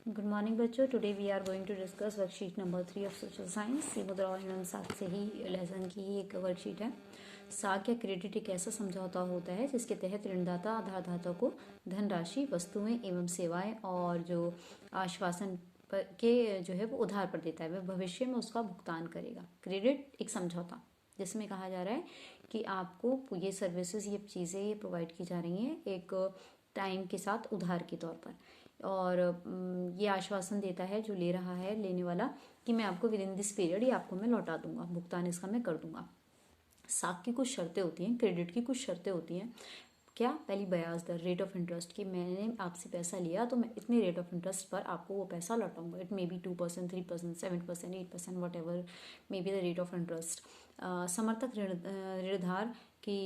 Good morning बच्चों। Today we are going to discuss worksheet number 3 of social science. ये मुद्रा एवं साख से ही लेसन की ही एक वर्कशीट है। साख या क्रेडिट एक ऐसा समझौता होता है जिसके तहत ऋणदाता आधारदाता को धनराशि, वस्तुएं एवं सेवाएं और जो आश्वासन के जो है वो उधार पर देता है, वह भविष्य में उसका भुगतान करेगा। क्रेडिट एक समझौता जिसमें कहा जा रहा है कि आपको ये सर्विसेज, ये चीज़ें ये प्रोवाइड की जा रही हैं एक टाइम के साथ उधार के तौर पर, और ये आश्वासन देता है जो ले रहा है, लेने वाला, कि मैं आपको विद इन दिस पीरियड ये आपको मैं लौटा दूंगा, भुगतान इसका मैं कर दूंगा। साख की कुछ शर्तें होती हैं, क्रेडिट की कुछ शर्तें होती हैं। क्या? पहली ब्याज दर, रेट ऑफ इंटरेस्ट, कि मैंने आपसे पैसा लिया तो मैं इतने रेट ऑफ इंटरेस्ट पर आपको वो पैसा लौटाऊंगा। It may be 2%, 3%, 7%, 8%, whatever may be the rate of interest. समर्थक ऋणधार की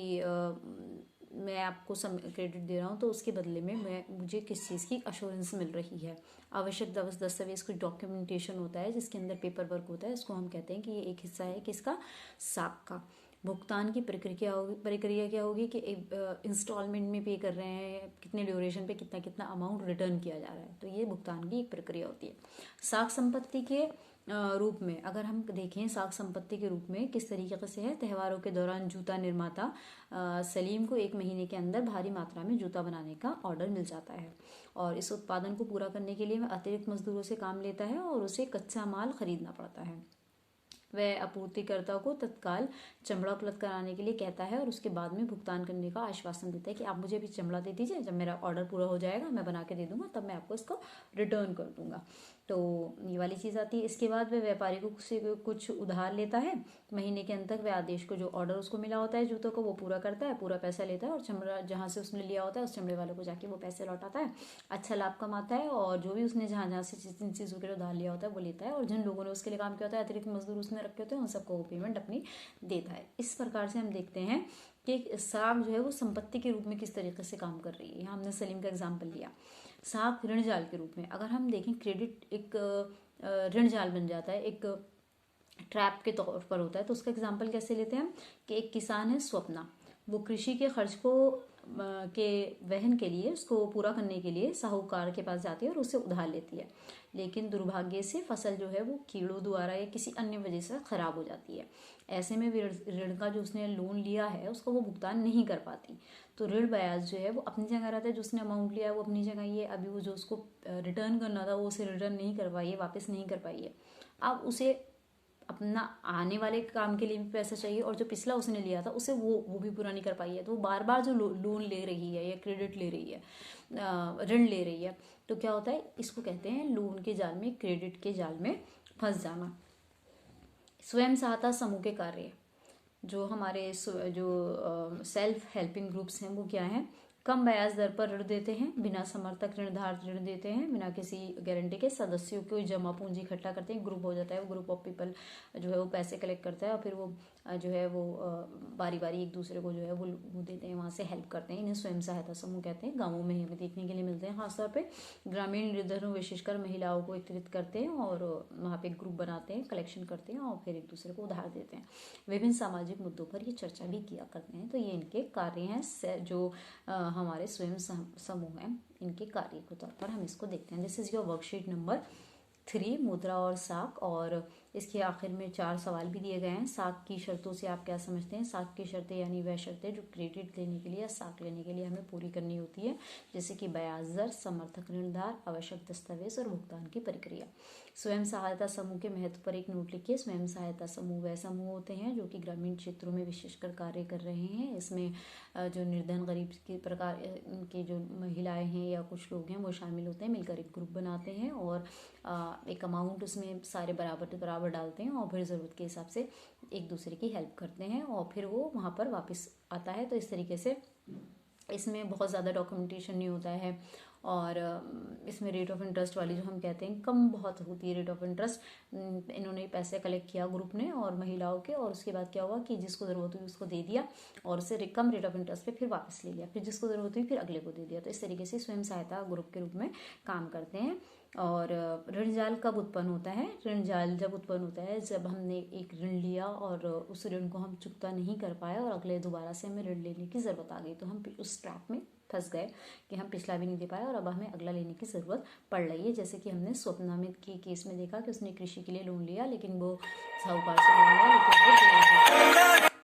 मैं आपको क्रेडिट दे रहा हूँ तो उसके बदले में मुझे किस चीज़ की अश्योरेंस मिल रही है। आवश्यक दस्तावेज, कुछ डॉक्यूमेंटेशन होता है जिसके अंदर पेपर वर्क होता है, इसको हम कहते हैं कि ये एक हिस्सा है किसका? साख का। भुगतान की प्रक्रिया क्या होगी कि इंस्टॉलमेंट में पे कर रहे हैं, कितने ड्यूरेशन पे कितना कितना अमाउंट रिटर्न किया जा रहा है, तो ये भुगतान की एक प्रक्रिया होती है। साख संपत्ति के रूप में अगर हम देखें, साख संपत्ति के रूप में किस तरीके से है? त्योहारों के दौरान जूता निर्माता सलीम को 1 महीने के अंदर भारी मात्रा में जूता बनाने का ऑर्डर मिल जाता है, और इस उत्पादन को पूरा करने के लिए वह अतिरिक्त मजदूरों से काम लेता है और उसे कच्चा माल खरीदना पड़ता है। वह आपूर्तिकर्ता को तत्काल चमड़ा उपलब्ध कराने के लिए कहता है और उसके बाद में भुगतान करने का आश्वासन देता है कि आप मुझे भी चमड़ा दे दीजिए, जब मेरा ऑर्डर पूरा हो जाएगा मैं बना के दे दूंगा, तब मैं आपको इसको रिटर्न कर दूंगा। तो ये वाली चीज़ आती है। इसके बाद वह व्यापारी को कुछ उधार लेता है। महीने के अंत तक वह आदेश को, जो ऑर्डर उसको मिला होता है जूतों को, वो पूरा करता है, पूरा पैसा लेता है और चमड़ा जहाँ से उसने लिया होता है उस चमड़े वाले को जाके वो पैसे लौटाता है, अच्छा लाभ कमाता है, और जो भी उसने जहाँ जहाँ से जिन चीज़ों के लिए उधार लिया होता है वो लेता है, और जिन लोगों ने उसके लिए काम किया होता है, अतिरिक्त मजदूर उसने रखे होते हैं, उन सबको वो पेमेंट अपनी देता है। इस प्रकार से हम देखते हैं कि साख जो है वो संपत्ति के रूप में किस तरीके से काम कर रही है। यहाँ हमने सलीम का एग्जाम्पल लिया। साख ऋण जाल के रूप में अगर हम देखें, क्रेडिट एक ऋण जाल बन जाता है, एक ट्रैप के तौर पर होता है। तो उसका एग्जाम्पल कैसे लेते हैं कि एक किसान है स्वप्ना, वो कृषि के खर्च को के वहन के लिए, उसको पूरा करने के लिए साहूकार के पास जाती है और उससे उधार लेती है, लेकिन दुर्भाग्य से फसल जो है वो कीड़ों द्वारा या किसी अन्य वजह से खराब हो जाती है। ऐसे में ऋण का जो उसने लोन लिया है उसको वो भुगतान नहीं कर पाती, तो ऋण ब्याज जो है वो अपनी जगह रहता है, जो उसने अमाउंट लिया है वो अपनी जगह ही है। अभी वो जो उसको रिटर्न करना था वो उसे रिटर्न नहीं कर पाई है, वापस नहीं कर पाई है। अब उसे अपना आने वाले काम के लिए भी पैसा चाहिए, और जो पिछला उसने लिया था उसे वो भी पूरा नहीं कर पाई है, तो वो बार बार जो लोन ले रही है या क्रेडिट ले रही है, ऋण ले रही है, तो क्या होता है? इसको कहते हैं लोन के जाल में, क्रेडिट के जाल में फंस जाना। स्वयं सहायता समूह के कार्य, जो हमारे जो सेल्फ हेल्पिंग ग्रुप्स हैं वो क्या हैं? कम ब्याज दर पर ऋण देते हैं, बिना समर्थक ऋणधार ऋण देते हैं, बिना किसी गारंटी के सदस्यों को जमा पूंजी इकट्ठा करते हैं। ग्रुप हो जाता है, वो ग्रुप ऑफ पीपल जो है वो पैसे कलेक्ट करता है और फिर वो जो है वो बारी बारी एक दूसरे को जो है वो देते हैं, वहाँ से हेल्प करते हैं। इन्हें स्वयं सहायता समूह कहते हैं। गाँवों में हमें देखने के लिए मिलते हैं खासतौर पर। ग्रामीण निर्धनों विशेषकर महिलाओं को एकत्रित करते हैं और वहाँ पे ग्रुप बनाते हैं, कलेक्शन करते हैं और फिर एक दूसरे को उधार देते हैं। विभिन्न सामाजिक मुद्दों पर ये चर्चा भी किया करते हैं। तो ये इनके कार्य हैं, जो हमारे स्वयं समूह हैं, इनके कार्य के तौर पर हम इसको देखते हैं। This is your worksheet number 3, मुद्रा और साख, और इसके आखिर में 4 सवाल भी दिए गए हैं। साख की शर्तों से आप क्या समझते हैं? साख की शर्तें यानी वह शर्तें जो क्रेडिट लेने के लिए या साख लेने के लिए हमें पूरी करनी होती है, जैसे कि ब्याज दर, समर्थक ऋणदार, आवश्यक दस्तावेज और भुगतान की प्रक्रिया। स्वयं सहायता समूह के महत्व पर एक नोट लिखिए। स्वयं सहायता समूह वह समूह होते हैं जो कि ग्रामीण क्षेत्रों में विशेषकर कार्य कर रहे हैं। इसमें जो निर्धन गरीब के प्रकार के जो महिलाएं हैं या कुछ लोग हैं वो शामिल होते हैं, मिलकर एक ग्रुप बनाते हैं और एक अमाउंट उसमें सारे बराबर डालते हैं और फिर ज़रूरत के हिसाब से एक दूसरे की हेल्प करते हैं और फिर वो वहाँ पर वापस आता है। तो इस तरीके से इसमें बहुत ज़्यादा डॉक्यूमेंटेशन नहीं होता है, और इसमें रेट ऑफ इंटरेस्ट वाली जो हम कहते हैं कम बहुत होती है रेट ऑफ इंटरेस्ट। इन्होंने पैसे कलेक्ट किया ग्रुप ने और महिलाओं के, और उसके बाद क्या हुआ कि जिसको ज़रूरत हुई उसको दे दिया और उससे कम रेट ऑफ इंटरेस्ट पे फिर वापस ले लिया, फिर जिसको ज़रूरत हुई फिर अगले को दे दिया। तो इस तरीके से स्वयं सहायता ग्रुप के रूप में काम करते हैं। और ऋण जाल कब उत्पन्न होता है? ऋण जाल जब उत्पन्न होता है जब हमने एक ऋण लिया और उस ऋण को हम चुकता नहीं कर पाए और अगले दोबारा से हमें ऋण लेने की ज़रूरत आ गई, तो हम उस ट्रैप में फंस गए कि हम पिछला भी नहीं दे पाए और अब हमें अगला लेने की ज़रूरत पड़ रही है। जैसे कि हमने स्वप्ना में के केस में देखा कि उसने कृषि के लिए लोन लिया, लेकिन वो साहूकार से लोन लिया